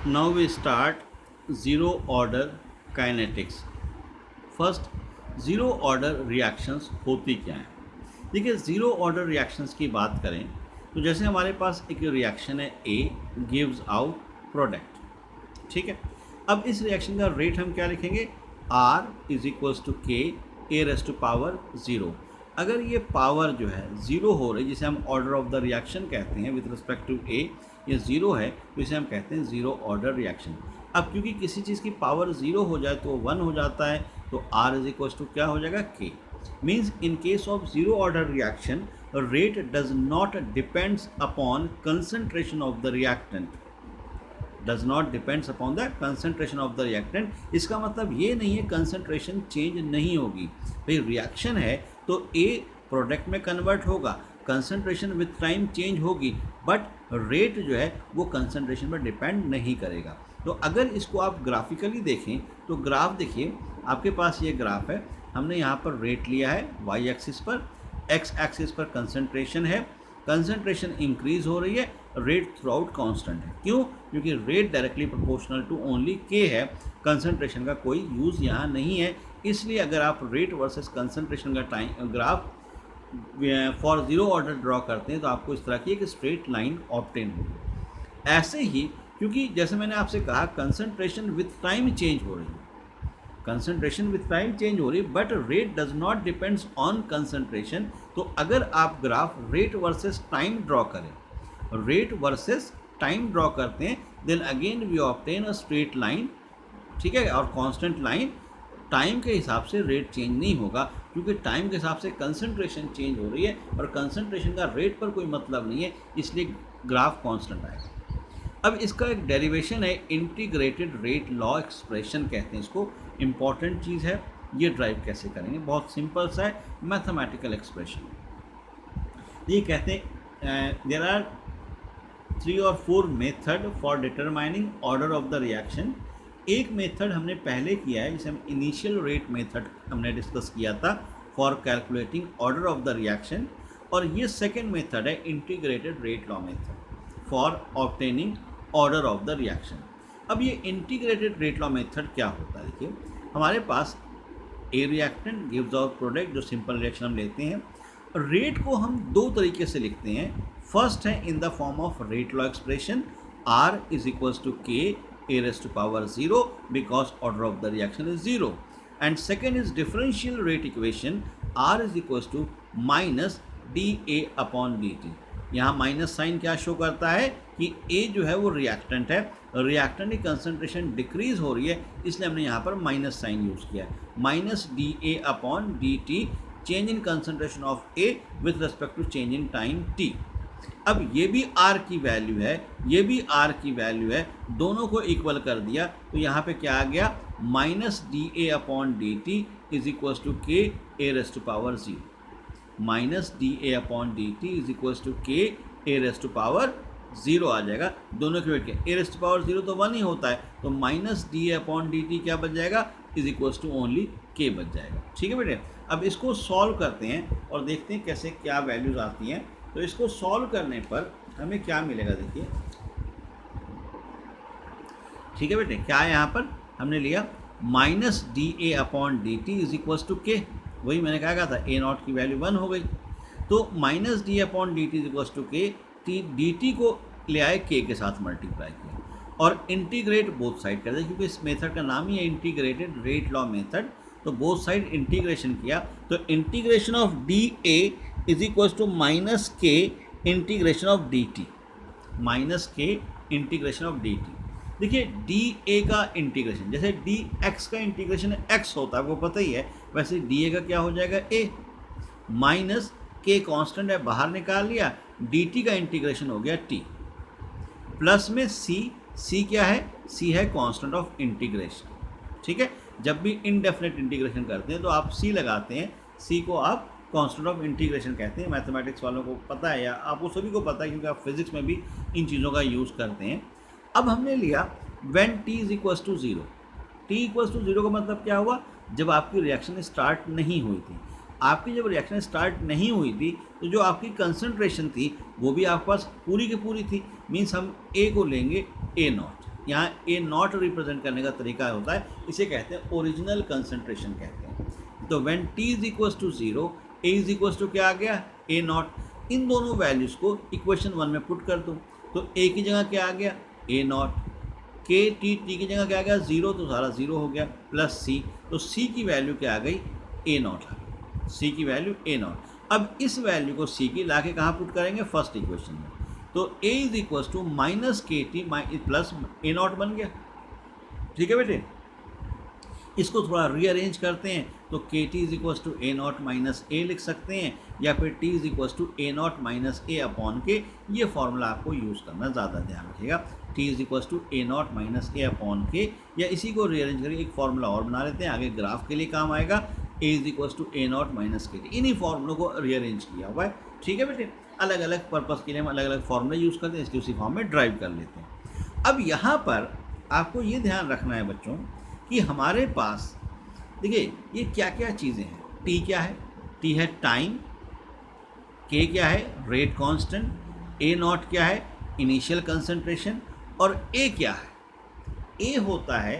Now we start zero order kinetics. First zero order reactions होती क्या हैं? देखिए, ज़ीरो ऑर्डर रिएक्शंस की बात करें तो जैसे हमारे पास एक रिएक्शन है, ए गिव्स आउट प्रोडक्ट, ठीक है। अब इस रिएक्शन का रेट हम क्या लिखेंगे? आर इज इक्वल्स टू के ए रेस टू पावर ज़ीरो। अगर ये पावर जो है ज़ीरो हो रही, जिसे हम ऑर्डर ऑफ द रिएक्शन कहते हैं विद रिस्पेक्ट टू ए, ये ज़ीरो है तो इसे हम कहते हैं ज़ीरो ऑर्डर रिएक्शन। अब क्योंकि किसी चीज़ की पावर ज़ीरो हो जाए तो वन हो जाता है, तो आर इज इक्वल्स टू क्या हो जाएगा? के। Means in case of zero order reaction rate does not depends upon concentration of the reactant, does not depends upon the concentration of the reactant. इसका मतलब ये नहीं है कंसंट्रेशन चेंज नहीं होगी। भाई रिएक्शन है तो ए प्रोडक्ट में कन्वर्ट होगा, कंसंट्रेशन विथ टाइम चेंज होगी, बट रेट जो है वो कंसंट्रेशन पर डिपेंड नहीं करेगा। तो अगर इसको आप ग्राफिकली देखें तो ग्राफ देखिए, आपके पास ये ग्राफ है, हमने यहाँ पर रेट लिया है वाई एक्सिस पर, एक्स एक्सिस पर कंसंट्रेशन है, कंसंट्रेशन इंक्रीज हो रही है, रेट थ्रू आउट कॉन्स्टेंट है। क्यों? क्योंकि rate directly proportional to only K है, कंसंट्रेशन का कोई यूज़ यहाँ नहीं है। इसलिए अगर आप रेट वर्सेस कंसंट्रेशन का time graph for zero order draw करते हैं तो आपको इस तरह की एक स्ट्रेट लाइन ऑब्टेन होगी। ऐसे ही क्योंकि जैसे मैंने आपसे कहा कंसंट्रेशन विथ टाइम चेंज हो रही है, कंसंट्रेशन विथ टाइम चेंज हो रही है, but rate does not depends on concentration. तो अगर आप graph rate versus time draw करें, रेट वर्सेस टाइम ड्रॉ करते हैं, then again we obtain a straight line, ठीक है, और कांस्टेंट लाइन। टाइम के हिसाब से रेट चेंज नहीं होगा क्योंकि टाइम के हिसाब से कंसंट्रेशन चेंज हो रही है और कंसंट्रेशन का रेट पर कोई मतलब नहीं है, इसलिए ग्राफ कांस्टेंट आएगा। अब इसका एक डेरिवेशन है, इंटीग्रेटेड रेट लॉ एक्सप्रेशन कहते हैं इसको। इम्पॉर्टेंट चीज़ है, ये ड्राइव कैसे करेंगे? बहुत सिंपल सा है, मैथमेटिकल एक्सप्रेशन। ये कहते हैं देयर आर 3 और 4 method for determining order of the reaction. एक मेथड हमने पहले किया है जिसे हम इनिशियल रेट मेथड हमने डिस्कस किया था for calculating order of the reaction, और ये सेकेंड मेथड है integrated rate law method for obtaining order of the reaction. अब ये इंटीग्रेटेड रेट लॉ मेथड क्या होता है? देखिए, हमारे पास ए रिएक्टेंट गिव्स आउट प्रोडक्ट, जो सिंपल रिएक्शन हम लेते हैं। रेट को हम दो तरीके से लिखते हैं। फर्स्ट है in the form of rate law expression, r is equals to के ए raise to power zero because order of the reaction is zero. And second is differential rate equation, r is equals to minus D A upon D t. यहाँ minus sign क्या show करता है कि ए जो है वो reactant है, reactant की कंसंट्रेशन डिक्रीज हो रही है, इसलिए हमने यहाँ पर माइनस साइन यूज़ किया है। Minus D A upon D T, change in concentration of A with respect to change in time T. अब ये भी आर की वैल्यू है, ये भी आर की वैल्यू है, दोनों को इक्वल कर दिया तो यहाँ पे क्या आ गया? Minus D A upon D T is equals to के ए raise to power zero. Minus D A upon D T is equals to के ए रेस टू पावर ज़ीरो आ जाएगा। दोनों के वेट के ए रेस टू पावर ज़ीरो तो वन ही होता है, तो minus D A upon D T क्या बच जाएगा? इज इक्वल्स टू ओनली के बच जाएगा। ठीक है बेटे, अब इसको सॉल्व करते हैं और देखते हैं कैसे क्या वैल्यूज़ आती हैं। तो इसको सॉल्व करने पर हमें क्या मिलेगा? देखिए, ठीक है बेटे, क्या है यहाँ पर? हमने लिया minus D A upon D T is equals to K, वही मैंने कहा था, ए नॉट की वैल्यू वन हो गई, तो minus D upon D T is equals to K, D T को ले आए के साथ मल्टीप्लाई किया और इंटीग्रेट बोथ साइड कर दिया, क्योंकि इस मेथड का नाम ही है इंटीग्रेटेड रेट लॉ मेथड। तो बोथ साइड इंटीग्रेशन किया, तो integration of d a is equals to minus k integration of d t, minus k integration of d t. देखिए, डी ए का इंटीग्रेशन जैसे डी एक्स का integration x होता है, आपको पता ही है, वैसे डी ए का क्या हो जाएगा? ए। माइनस के कांस्टेंट है, बाहर निकाल लिया, डी टी का इंटीग्रेशन हो गया टी, प्लस में सी, सी क्या है? सी है कांस्टेंट ऑफ इंटीग्रेशन। ठीक है, जब भी इनडेफिनेट इंटीग्रेशन करते हैं तो आप सी लगाते हैं, सी को आप कांस्टेंट ऑफ इंटीग्रेशन कहते हैं। मैथमेटिक्स वालों को पता है, या आपको सभी को पता है क्योंकि आप फिजिक्स में भी इन चीज़ों का यूज़ करते हैं। अब हमने लिया when T is equals to zero. T equals to zero का मतलब क्या हुआ? जब आपकी रिएक्शन स्टार्ट नहीं हुई थी। आपकी जब रिएक्शन स्टार्ट नहीं हुई थी तो जो आपकी कंसंट्रेशन थी वो भी आपके पास पूरी की पूरी थी। मीन्स हम ए को लेंगे ए नॉट, यहाँ ए नॉट रिप्रेजेंट करने का तरीका होता है, इसे कहते हैं ओरिजिनल कंसंट्रेशन कहते हैं। तो when T is equal to zero, A is equal to क्या आ गया, ए नॉट। इन दोनों वैल्यूज़ को इक्वेशन 1 में पुट कर दो, तो ए की जगह क्या आ गया, ए नॉट, के टी की जगह क्या आ गया, जीरो, तो सारा जीरो हो गया, प्लस सी, तो सी की वैल्यू क्या आ गई, ए नॉट आ गई, सी की वैल्यू ए नॉट। अब इस वैल्यू को सी की ला के कहाँ पुट करेंगे, फर्स्ट इक्वेशन में, तो ए इज इक्वल टू माइनस के टी प्लस ए नॉट बन गया। ठीक है बेटे, इसको थोड़ा रीअरेंज करते हैं, तो k t is equal to A not minus a लिख सकते हैं, या फिर t is equal to A not minus A upon k. ये फॉर्मूला आपको यूज़ करना ज़्यादा ध्यान रखिएगा, t is equal to A not minus A upon k, या इसी को रीअरेंज करके एक फॉर्मूला और बना लेते हैं, आगे ग्राफ के लिए काम आएगा, a is equal to A not minus के टी। इन्हीं फॉर्मूलों को रीअरेंज किया हुआ है। ठीक है बेटे, अलग अलग पर्पज़ के लिए हम अलग अलग फॉर्मूले यूज़ करते हैं, इसके उसी फॉर्म में ड्राइव कर लेते हैं। अब यहाँ पर आपको ये ध्यान रखना है बच्चों कि हमारे पास देखिए ये क्या क्या चीज़ें हैं। टी क्या है, टी है टाइम, के क्या है, रेट कांस्टेंट, ए नॉट क्या है, इनिशियल कंसंट्रेशन, और ए क्या है, ए होता है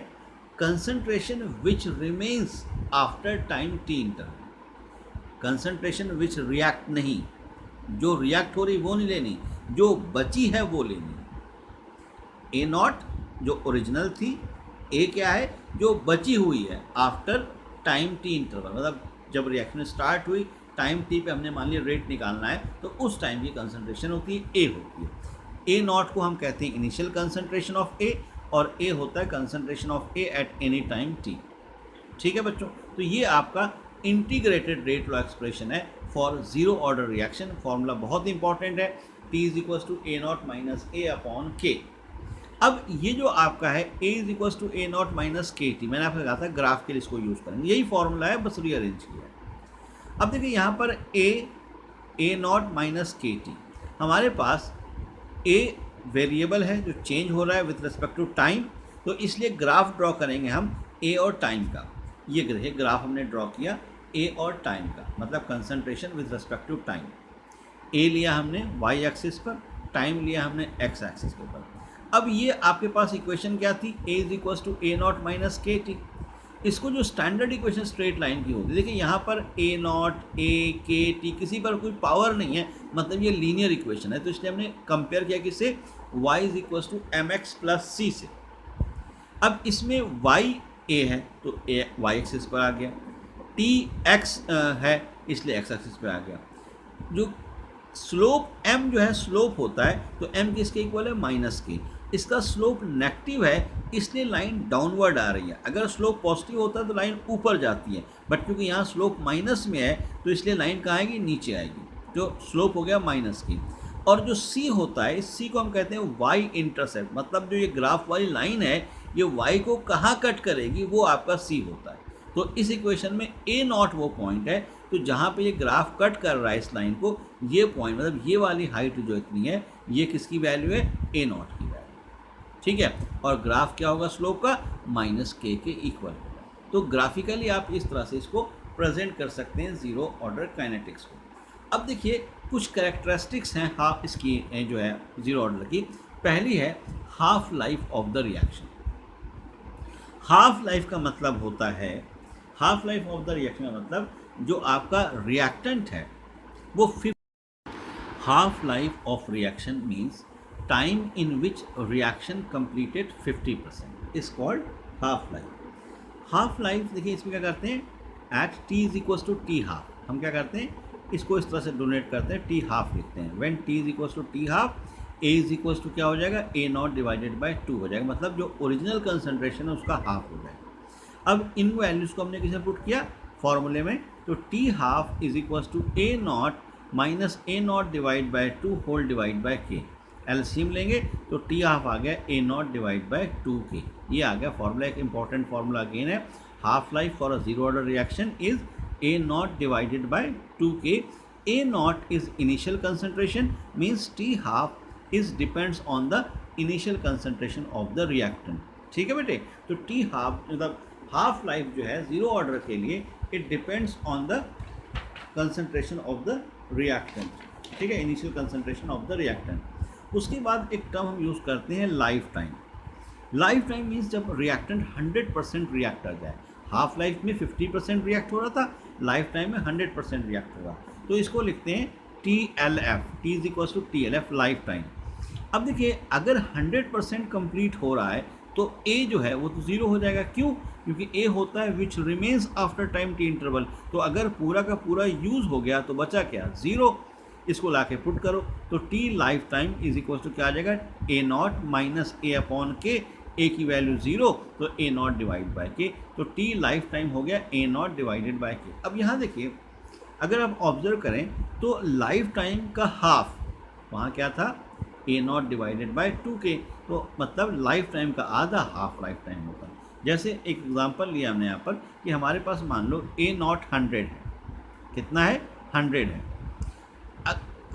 कंसंट्रेशन विच remains after time T interval. Concentration विच रिएक्ट नहीं, जो रिएक्ट हो रही वो नहीं लेनी, जो बची है वो लेनी। ए नॉट जो ओरिजिनल थी, ए क्या है, जो बची हुई है आफ्टर टाइम टी इंटरवल, मतलब जब रिएक्शन स्टार्ट हुई टाइम टी पे हमने मान लिया रेट निकालना है, तो उस टाइम की कंसंट्रेशन होती है, ए होती है। ए नॉट को हम कहते हैं इनिशियल कंसंट्रेशन ऑफ ए, और ए होता है concentration of A at any time T. ठीक है बच्चों, तो ये आपका इंटीग्रेटेड रेट लॉ एक्सप्रेशन है for zero order reaction. Formula बहुत इंपॉर्टेंट है, T is equal to A not minus A upon K. अब ये जो आपका है A is equal to A not minus के टी, मैंने आपको कहा था ग्राफ के लिए इसको यूज़ करेंगे, यही फॉर्मूला है, बस रीअरेंज किया है। अब देखिए यहाँ पर ए नॉट माइनस के टी, हमारे पास ए वेरिएबल है जो चेंज हो रहा है विथ रिस्पेक्ट टू टाइम, तो इसलिए ग्राफ ड्रॉ करेंगे हम ए और टाइम का। ये देखिए ग्राफ हमने ड्रॉ किया ए और टाइम का, मतलब concentration with respect to time. A लिया हमने वाई एक्सिस पर, टाइम लिया हमने एक्स एक्सिस के ऊपर। अब ये आपके पास इक्वेशन क्या थी, A is equal to A not minus के टी। इसको जो स्टैंडर्ड इक्वेशन स्ट्रेट लाइन की होती है, देखिए यहाँ पर ए नॉट, ए, के, टी, किसी पर कोई पावर नहीं है, मतलब ये लीनियर इक्वेशन है, तो इसलिए हमने कंपेयर किया किससे, y is equal to M X plus C से। अब इसमें y a है तो a y एक्सिस पर आ गया, t x है इसलिए x एक्सिस पर आ गया। जो स्लोप m जो है स्लोप होता है, तो m किसके इक्वल है, माइनस के। इसका स्लोप नेगेटिव है इसलिए लाइन डाउनवर्ड आ रही है, अगर स्लोप पॉजिटिव होता है तो लाइन ऊपर जाती है, बट क्योंकि यहाँ स्लोप माइनस में है तो इसलिए लाइन कहाँ आएगी, नीचे आएगी, जो स्लोप हो गया माइनस की। और जो c होता है, इस c को हम कहते हैं y इंटरसेप्ट, मतलब जो ये ग्राफ वाली लाइन है ये y को कहाँ कट करेगी, वो आपका c होता है। तो इस इक्वेशन में a नॉट वो पॉइंट है, तो जहाँ पे ये ग्राफ कट कर रहा है इस लाइन को, ये पॉइंट मतलब ये वाली हाइट जो इतनी है, ये किसकी वैल्यू है, a नॉट की वैल्यू। ठीक है, और ग्राफ क्या होगा स्लोप का, माइनस के इक्वल होगा। तो ग्राफिकली आप इस तरह से इसको प्रेजेंट कर सकते हैं जीरो ऑर्डर काइनेटिक्स को। अब देखिए कुछ कैरेक्टरिस्टिक्स हैं इसकी जो है जीरो ऑर्डर की। पहली है half life of the reaction. Half life का मतलब होता है, half life of the reaction का मतलब जो आपका रिएक्टेंट है वो half life of reaction means time in which reaction completed 50% is called half life. Half life देखिए इसमें क्या करते हैं, at T is equal to T half, हम क्या करते हैं इसको इस तरह से डोनेट करते हैं, टी हाफ लिखते हैं। When T is equal to T half, A is equal to क्या हो जाएगा, ए नॉट डिवाइडेड बाय 2 हो जाएगा, मतलब जो ओरिजिनल कंसंट्रेशन है उसका हाफ हो जाएगा। अब इन वैल्यूज़ को हमने किसे पुट किया, फॉर्मूले में, तो T half is equal to A not minus A not divide by 2 whole divide by k. LCM लेंगे तो टी हाफ आ गया A not divide bye 2k, ये आ गया फॉर्मूला। एक इंपॉर्टेंट फॉर्मूला अगेन है, half life for a zero order reaction is a naught divided by 2k. A naught is initial concentration, means T half is depends on the initial concentration of the reactant. ठीक है बेटे, तो T half मतलब half life जो है zero order के लिए it depends on the concentration of the reactant. ठीक है, initial concentration of the reactant. उसके बाद एक टर्म हम यूज़ करते हैं life time. Life time means जब रिएक्टेंट 100% रिएक्ट कर जाए। हाफ लाइफ में 50% रिएक्ट हो रहा था, लाइफ टाइम में 100% रिएक्ट होगा, तो इसको लिखते हैं TLF, T is equal to TLF life time. अब देखिए अगर 100% कंप्लीट हो रहा है तो A जो है वो तो ज़ीरो हो जाएगा, क्यों? क्योंकि A होता है which remains after time T interval, तो अगर पूरा का पूरा यूज़ हो गया तो बचा क्या? ज़ीरो। इसको ला के पुट करो तो T life time is equal to क्या आ जाएगा? A0 minus A upon k, A की वैल्यू ज़ीरो तो A0 डिवाइड बाई के, तो टी लाइफ टाइम हो गया A0 डिवाइडेड बाई के। अब यहाँ देखिए अगर आप ऑब्जर्व करें तो लाइफ टाइम का हाफ वहाँ क्या था? A0 डिवाइडेड बाई 2k, तो मतलब लाइफ टाइम का आधा हाफ लाइफ टाइम होता है। जैसे एक एग्जांपल लिया हमने यहाँ पर कि हमारे पास मान लो A0 100 है, कितना है? 100 है।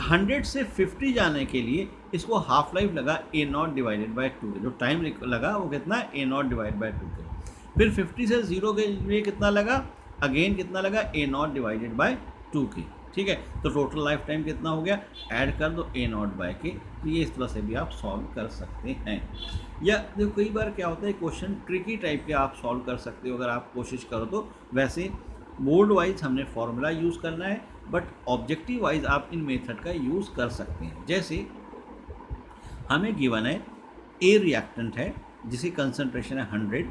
100 से 50 जाने के लिए इसको हाफ लाइफ लगा A0 डिवाइडेड बाई 2, जो टाइम लगा वो कितना है? A0 divide by 2k। फिर 50 से 0 के लिए कितना लगा? अगेन कितना लगा? A0 डिवाइडेड बाई 2k, ठीक है। तो टोटल लाइफ टाइम कितना हो गया? ऐड कर दो A0 बाई के। तो ये इस तरह से भी आप सॉल्व कर सकते हैं। या देखो कई बार क्या होता है क्वेश्चन ट्रिकी टाइप के आप सॉल्व कर सकते हो अगर आप कोशिश करो तो। वैसे बोर्ड वाइज हमने फॉर्मूला यूज़ करना है, बट ऑब्जेक्टिव वाइज आप इन मेथड का यूज़ कर सकते हैं। जैसे हमें गिवन है ए रिएक्टेंट है जिसकी कंसंट्रेशन है 100,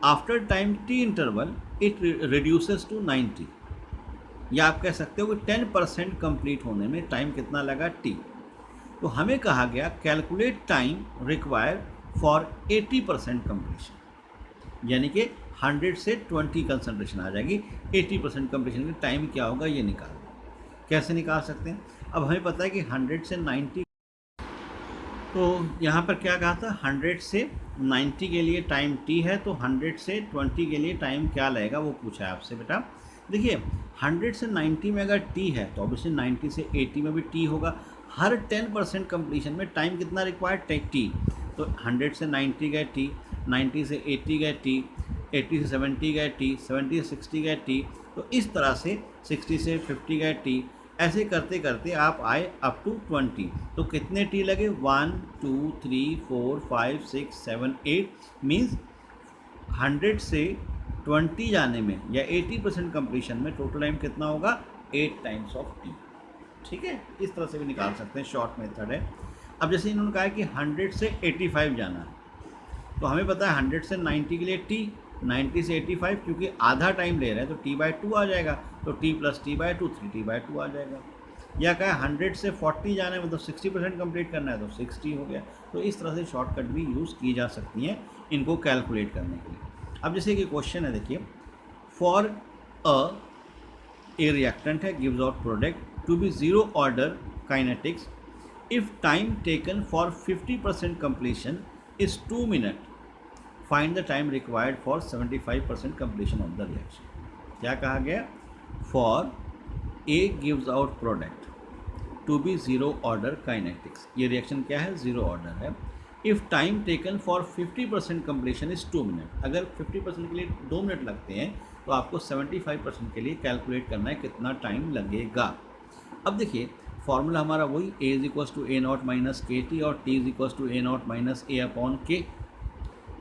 after time T interval it reduces to 90, या आप कह सकते हो कि 10% कंप्लीट होने में टाइम कितना लगा? टी। तो हमें कहा गया calculate time required for 80% completion, यानी कि 100 से 20 कंसंट्रेशन आ जाएगी, 80% कंप्लीशन का टाइम क्या होगा ये निकालना। कैसे निकाल सकते हैं? अब हमें पता है कि 100 से 90, तो यहाँ पर क्या कहा था? 100 से 90 के लिए टाइम टी है, तो 100 से 20 के लिए टाइम क्या लगेगा वो पूछा है आपसे बेटा। देखिए 100 से 90 में अगर टी है तो ऑब्वियसली 90 से 80 में भी टी होगा। हर 10% कंप्लीशन में टाइम कितना रिक्वायर्ड? टी। तो 100 से 90 गए टी, 90 से 80 गए टी, 80 से 70 गए टी, 70 से 60 गए टी, तो इस तरह से 60 से 50 गए टी। ऐसे करते करते आप आए अप टू 20, तो कितने टी लगे? 1 2 3 4 5 6 7 8, मीन्स 100 से 20 जाने में या 80% कंप्लीशन में टोटल टाइम कितना होगा? 8 टाइम्स ऑफ टी, ठीक है। इस तरह से भी निकाल सकते हैं, शॉर्ट मेथड है। अब जैसे इन्होंने कहा है कि 100 से 85 जाना है, तो हमें पता है 100 से 90 के लिए टी, 90 से 85 क्योंकि आधा टाइम ले रहे हैं तो t/2 आ जाएगा, तो t + t/2 3t/2 आ जाएगा। या क्या 100 से 40 जाना है, मतलब 60% कंप्लीट करना है तो 60 हो गया। तो इस तरह से शॉर्टकट भी यूज़ की जा सकती हैं इनको कैलकुलेट करने के लिए। अब जैसे कि क्वेश्चन है देखिए, फॉर ए रिएक्टेंट है gives out product to be zero order kinetics if time taken for 50% completion is 2 minute, find the time required for 75% completion of the reaction. क्या कहा गया? For A gives out product to be zero order kinetics, ये reaction क्या है? Zero order है। If time taken for 50% completion is 2 minute, अगर 50% के लिए 2 मिनट लगते हैं तो आपको 75% के लिए कैलकुलेट करना है कितना टाइम लगेगा। अब देखिए फॉर्मूला हमारा वही A = A0 - KT और T = A0 - A/K,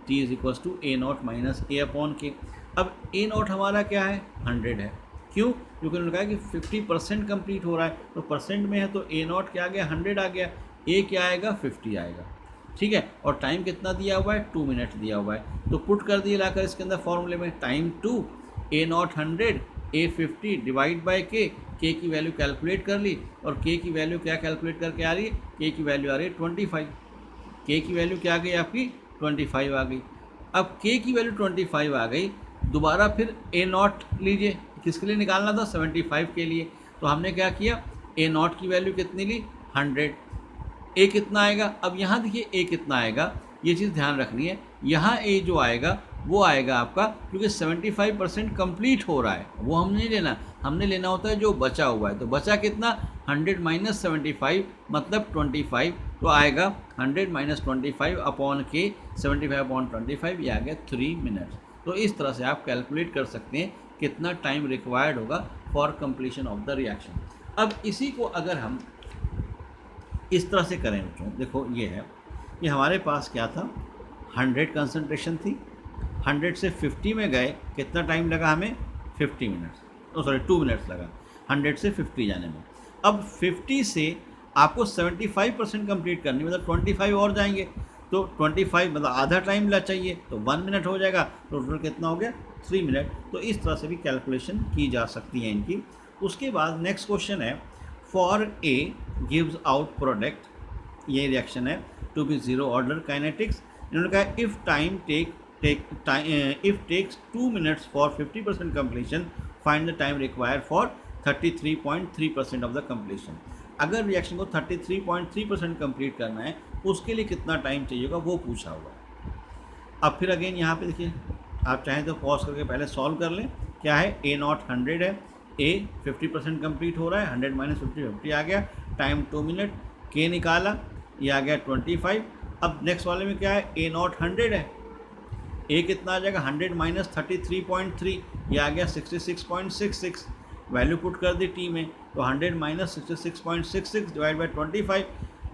T = A0 - A/K। अब A0 हमारा क्या है? 100 है, क्यों? क्योंकि उन्होंने कहा कि 50% कंप्लीट हो रहा है, तो परसेंट में है तो A0 क्या आ गया? 100 आ गया, A क्या आएगा? 50 आएगा, ठीक है। और टाइम कितना दिया हुआ है? 2 मिनट दिया हुआ है, तो पुट कर दिए लाकर इसके अंदर फॉर्मूले में, time 2, A0 100, A 50 divide by K की वैल्यू कैलकुलेट कर ली, और K की वैल्यू क्या कैलकुलेट करके आ रही है? K की वैल्यू आ रही है 25, K की वैल्यू क्या आ गई आपकी? 25 आ गई। अब K की वैल्यू 25 आ गई, दोबारा फिर A0 लीजिए, किसके लिए निकालना था? 75 के लिए। तो हमने क्या किया? A0 की वैल्यू कितनी ली? 100। A कितना आएगा? अब यहाँ देखिए A कितना आएगा, ये चीज़ ध्यान रखनी है। यहाँ A जो आएगा वो आएगा आपका, क्योंकि 75% कंप्लीट हो रहा है, वो हमने नहीं लेना, हमने लेना होता है जो बचा हुआ है। तो बचा कितना? 100 - 75 मतलब 25, तो आएगा 100 - 25 अपॉन K, 75 अपॉन 25, ये आ गया 3 मिनट। तो इस तरह से आप कैलकुलेट कर सकते हैं कितना टाइम रिक्वायर्ड होगा for completion of the reaction. अब इसी को अगर हम इस तरह से करें बच्चों, देखो ये है ये हमारे पास क्या था, 100 कंसंट्रेशन थी, 100 से 50 में गए, कितना टाइम लगा हमें, 50 मिनट्स, सॉरी 2 मिनट्स लगा 100 से 50 जाने में। अब 50 से आपको 75% कंप्लीट करनी, मतलब 25 और जाएंगे, तो 25 मतलब आधा टाइम लग चाहिए, तो 1 मिनट हो जाएगा, तो टोटल कितना हो गया, 3 मिनट। तो इस तरह से भी कैलकुलेशन की जा सकती है इनकी। उसके बाद नेक्स्ट क्वेश्चन है, for A gives out product, ये रिएक्शन है to be zero order kinetics. इन्होंने कहा if time if takes 2 minutes for 50% completion, find the time required for 33.3% of the completion. अगर रिएक्शन को 33.3% कंप्लीट करना है, उसके लिए कितना टाइम चाहिए होगा, वो पूछा हुआ। अब फिर अगेन यहाँ पे देखिए, आप चाहें तो पॉज करके पहले सॉल्व कर लें। क्या है, ए नॉट 100 है, ए 50% कंप्लीट हो रहा है, 100 माइनस 50 आ गया, टाइम 2 मिनट, के निकाला, ये आ गया 25। अब नेक्स्ट वाले में क्या है, ए नॉट 100 है, ए कितना आ जाएगा, 100 माइनस 33.3, ये आ गया 66.66, वैल्यू पुट कर दी टी में, तो 100 माइनस 66.66 डिवाइड बाई 25,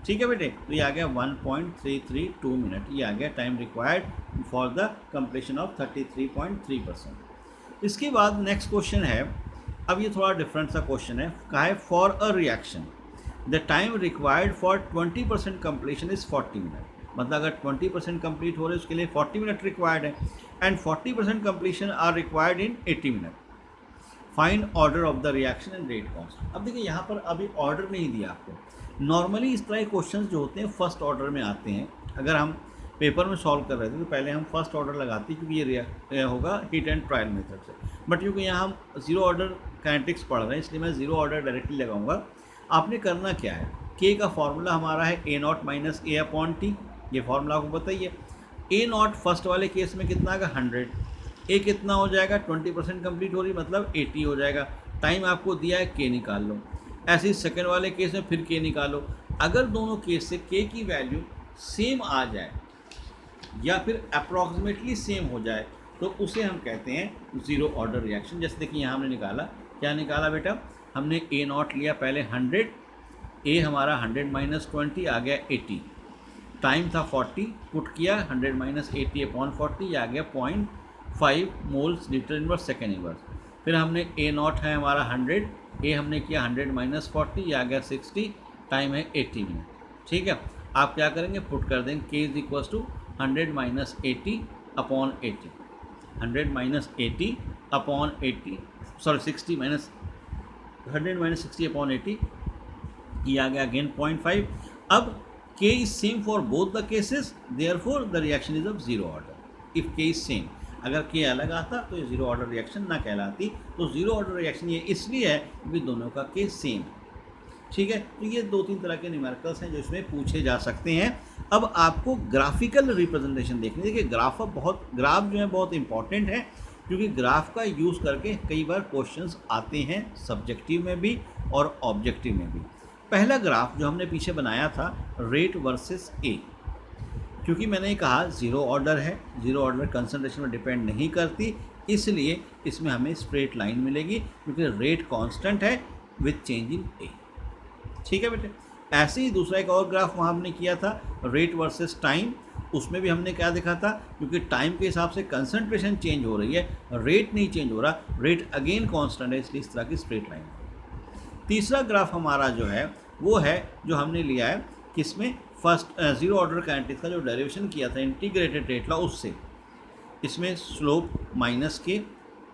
ठीक है बेटे, तो ये आ गया 1.332 मिनट, ये आ गया time required for the completion of 33.3%। इसके बाद नेक्स्ट क्वेश्चन है, अब ये थोड़ा डिफरेंट सा क्वेश्चन है, कहा है for a reaction the time required for 20% completion is 40 minute. मतलब अगर 20% कंप्लीट हो रहे उसके लिए 40 मिनट रिक्वायर्ड है, and 40% completion are required in 80 minute. Find order of the reaction and rate const. अब देखिए यहाँ पर अभी ऑर्डर नहीं दिया आपको। नॉर्मली इस तरह के क्वेश्चन जो होते हैं फर्स्ट ऑर्डर में आते हैं। अगर हम पेपर में सॉल्व कर रहे थे तो पहले हम फर्स्ट ऑर्डर लगाते हैं, क्योंकि ये होगा हिट एंड ट्रायल मेथड से। बट क्योंकि यहाँ हम जीरो ऑर्डर काइनेटिक्स पढ़ रहे हैं, इसलिए मैं जीरो ऑर्डर डायरेक्टली लगाऊंगा। आपने करना क्या है, के का फॉर्मूला हमारा है A not minus A upon T, ये फॉर्मूला आपको बताइए। ए नॉट फर्स्ट वाले केस में कितना आएगा, 100, ए कितना हो जाएगा, 20% कंप्लीट हो रही, मतलब 80 हो जाएगा। टाइम आपको दिया है, के निकाल लो। ऐसे ही सेकेंड वाले केस में फिर के निकालो। अगर दोनों केस से के की वैल्यू सेम आ जाए या फिर अप्रॉक्सीमेटली सेम हो जाए, तो उसे हम कहते हैं ज़ीरो ऑर्डर रिएक्शन। जैसे देखिए यहाँ हमने निकाला, क्या निकाला बेटा, हमने ए नॉट लिया पहले 100, ए हमारा 100 माइनस 20 आ गया 80, टाइम था 40, पुट किया 100 माइनस 80 अपॉन 40, ये आ गया 0.5 moles litre inverse second inverse. फिर हमने ए नॉट है हमारा 100, ए हमने किया 100 माइनस 40, ये आ गया 60, टाइम है 80 मिनट। ठीक है, आप क्या करेंगे, पुट कर देंगे k is equals to 100 minus 80 upon 80, 100 minus 80 upon 80, sorry 60 minus 100 minus 60 upon 80, ये आ गया अगेन 0.5। अब k is same for both the cases, therefore the reaction is of zero order. If k is same, अगर k अलग आता तो ये zero order reaction ना कहलाती। तो जीरो ऑर्डर रिएक्शन ये इसलिए है क्योंकि दोनों का के सेम है। ठीक है, तो ये 2-3 तरह के न्यूमेरिकल्स हैं जो इसमें पूछे जा सकते हैं। अब आपको ग्राफिकल रिप्रेजेंटेशन देखनी है। देखिए ग्राफ जो है बहुत इंपॉर्टेंट है, क्योंकि ग्राफ का यूज़ करके कई बार क्वेश्चंस आते हैं सब्जेक्टिव में भी और ऑब्जेक्टिव में भी। पहला ग्राफ जो हमने पीछे बनाया था, रेट वर्सेस ए, क्योंकि मैंने कहा जीरो ऑर्डर है, जीरो ऑर्डर कंसंट्रेशन में डिपेंड नहीं करती, इसलिए इसमें हमें स्ट्रेट लाइन मिलेगी, क्योंकि रेट कांस्टेंट है विथ चेंज इन ए। ठीक है बेटे, ऐसे ही दूसरा एक और ग्राफ वहाँ हमने किया था, रेट वर्सेस टाइम। उसमें भी हमने क्या देखा था, क्योंकि टाइम के हिसाब से कंसंट्रेशन चेंज हो रही है, रेट नहीं चेंज हो रहा, रेट अगेन कांस्टेंट है, इसलिए इस तरह की स्ट्रेट लाइन। तीसरा ग्राफ हमारा जो है वो है जो हमने लिया है किसमें, फर्स्ट जीरो ऑर्डर काइनेटिक्स का जो डेरिवेशन किया था इंटीग्रेटेड रेट लॉ, उससे। इसमें स्लोप माइनस के,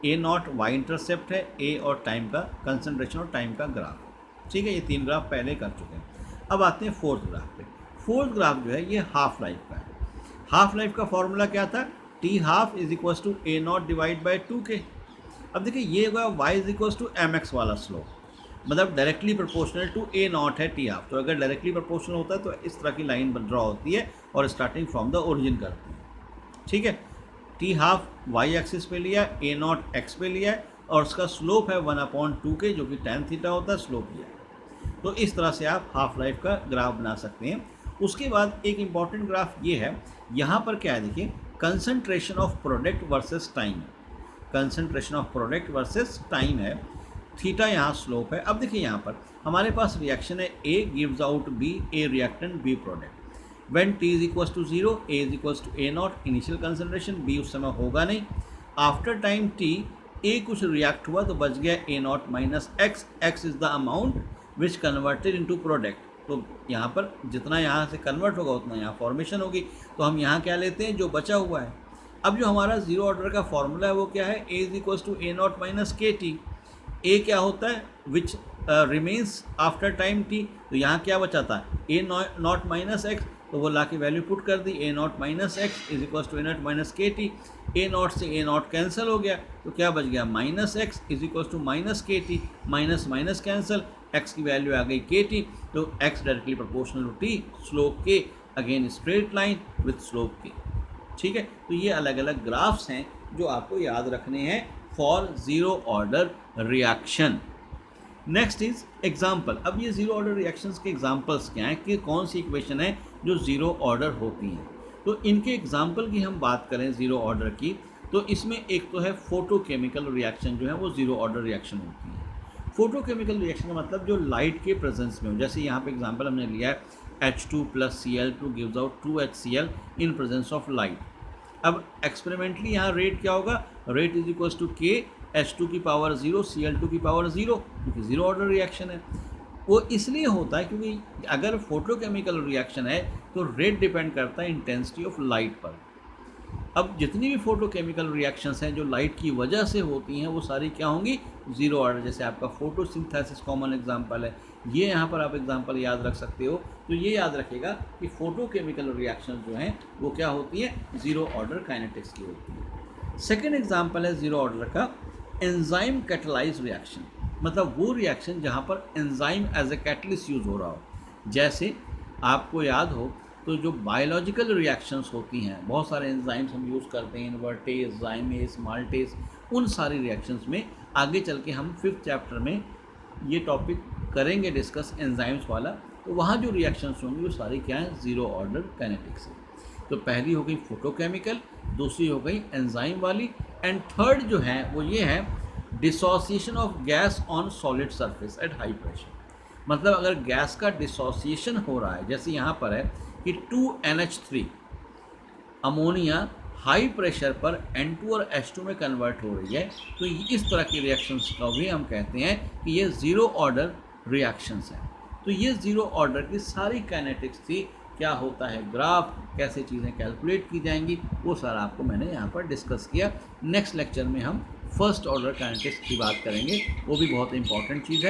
ए नॉट वाई इंटरसेप्ट है, ए और टाइम का कंसंट्रेशन और टाइम का ग्राफ। ठीक है, ये 3 ग्राफ पहले कर चुके हैं। अब आते हैं फोर्थ ग्राफ पे। फोर्थ ग्राफ जो है ये हाफ लाइफ का है। हाफ लाइफ का फॉर्मूला क्या था, T half is equals to A not divide by 2k। अब देखिए ये होगा Y is equals to M X वाला स्लोप, मतलब directly proportional to A not है टी हाफ। तो अगर डायरेक्टली प्रोपोर्शनल होता है तो इस तरह की लाइन ड्रॉ होती है और स्टार्टिंग फ्रॉम द ओरिजिन करती है। ठीक है, टी हाफ वाई एक्सिस पे लिया, ए नॉट एक्स पे लिया है, और उसका स्लोप है 1/2k जो कि tan थीटा होता है, स्लोप लिया है। तो इस तरह से आप हाफ लाइफ का ग्राफ बना सकते हैं। उसके बाद एक इंपॉर्टेंट ग्राफ ये है, यहाँ पर क्या है देखिए, concentration of product versus time है। Concentration of product versus time है, थीटा यहाँ स्लोप है। अब देखिए यहाँ पर हमारे पास रिएक्शन है, A gives out B, A reactant B product. When T is equal to 0 A is equal to A naught initial concentration, B उस समय होगा नहीं। आफ्टर टाइम टी ए कुछ रिएक्ट हुआ तो बच गया A not minus X, X is the amount which converted into product. तो यहाँ पर जितना यहाँ से कन्वर्ट होगा उतना यहाँ फॉर्मेशन होगी, तो हम यहाँ क्या लेते हैं, जो बचा हुआ है। अब जो हमारा जीरो ऑर्डर का फॉर्मूला है वो क्या है, A is equal to A not minus के टी। ए क्या होता है, which remains after time T, तो यहाँ क्या बचा था, ए नॉट माइनस एक्स, तो वो ला के वैल्यू पुट कर दी, A not minus X is equal to A not minus के टी। ए नॉट से ए नॉट कैंसिल हो गया, तो क्या बच गया, minus X is equal to minus के T, minus minus cancel, X की वैल्यू आ गई के टी, तो X directly proportional to T, slope K, again straight line with slope K. ठीक है, तो ये अलग अलग ग्राफ्स हैं जो आपको याद रखने हैं for zero order reaction. Next is example. अब ये ज़ीरो ऑर्डर रिएक्शंस के एग्जाम्पल्स क्या हैं, कि कौन सी इक्वेशन है जो ज़ीरो ऑर्डर होती हैं। तो इनके एग्जाम्पल की हम बात करें ज़ीरो ऑर्डर की, तो इसमें एक तो है फोटोकेमिकल रिएक्शन, जो है वो ज़ीरो ऑर्डर रिएक्शन होती है। फोटोकेमिकल रिएक्शन का मतलब जो लाइट के प्रेजेंस में हो, जैसे यहाँ पे एग्जांपल हमने लिया है H2 + Cl2 gives out 2HCl in presence of light. अब एक्सपेरिमेंटली यहाँ रेट क्या होगा, रेट इज इक्वल टू के H2 की पावर 0 Cl2 की पावर 0, क्योंकि ज़ीरो ऑर्डर रिएक्शन है। वो इसलिए होता है क्योंकि अगर फोटोकेमिकल रिएक्शन है तो रेट डिपेंड करता है इंटेंसिटी ऑफ लाइट पर। अब जितनी भी फोटोकेमिकल रिएक्शंस हैं जो लाइट की वजह से होती हैं वो सारी क्या होंगी, ज़ीरो ऑर्डर। जैसे आपका फोटोसिंथेसिस कॉमन एग्जांपल है, ये यहाँ पर आप एग्जांपल याद रख सकते हो। तो ये याद रखेगा कि फोटोकेमिकल रिएक्शन जो हैं वो क्या होती है, ज़ीरो ऑर्डर काइनेटिक्स की होती है। सेकेंड एग्जाम्पल है ज़ीरो ऑर्डर का एंजाइम कैटलाइज रिएक्शन, मतलब वो रिएक्शन जहाँ पर enzyme as a catalyst use हो रहा हो। जैसे आपको याद हो तो जो बायोलॉजिकल रिएक्शंस होती हैं, बहुत सारे एंजाइम्स हम यूज़ करते हैं, इन्वर्टेज, जाइमेज, माल्टेज, उन सारी रिएक्शंस में आगे चल के हम 5th चैप्टर में ये टॉपिक करेंगे डिस्कस एंजाइम्स वाला। तो वहाँ जो रिएक्शंस होंगी वो सारी क्या है, ज़ीरो ऑर्डर काइनेटिक्स है। तो पहली हो गई फोटोकेमिकल, दूसरी हो गई एंजाइम वाली, एंड थर्ड जो है वो ये है dissociation of gas on solid surface at high pressure. मतलब अगर गैस का डिसोसिएशन हो रहा है, जैसे यहाँ पर है कि 2NH3 अमोनिया हाई प्रेशर पर N2 और H2 में कन्वर्ट हो रही है, तो इस तरह की रिएक्शंस का भी हम कहते हैं कि ये ज़ीरो ऑर्डर रिएक्शंस हैं। तो ये ज़ीरो ऑर्डर की सारी काइनेटिक्स थी, क्या होता है ग्राफ, कैसे चीज़ें कैलकुलेट की जाएंगी, वो सारा आपको मैंने यहाँ पर डिस्कस किया। नेक्स्ट लेक्चर में हम फर्स्ट ऑर्डर काइनेटिक्स की बात करेंगे, वो भी बहुत इंपॉर्टेंट चीज़ है।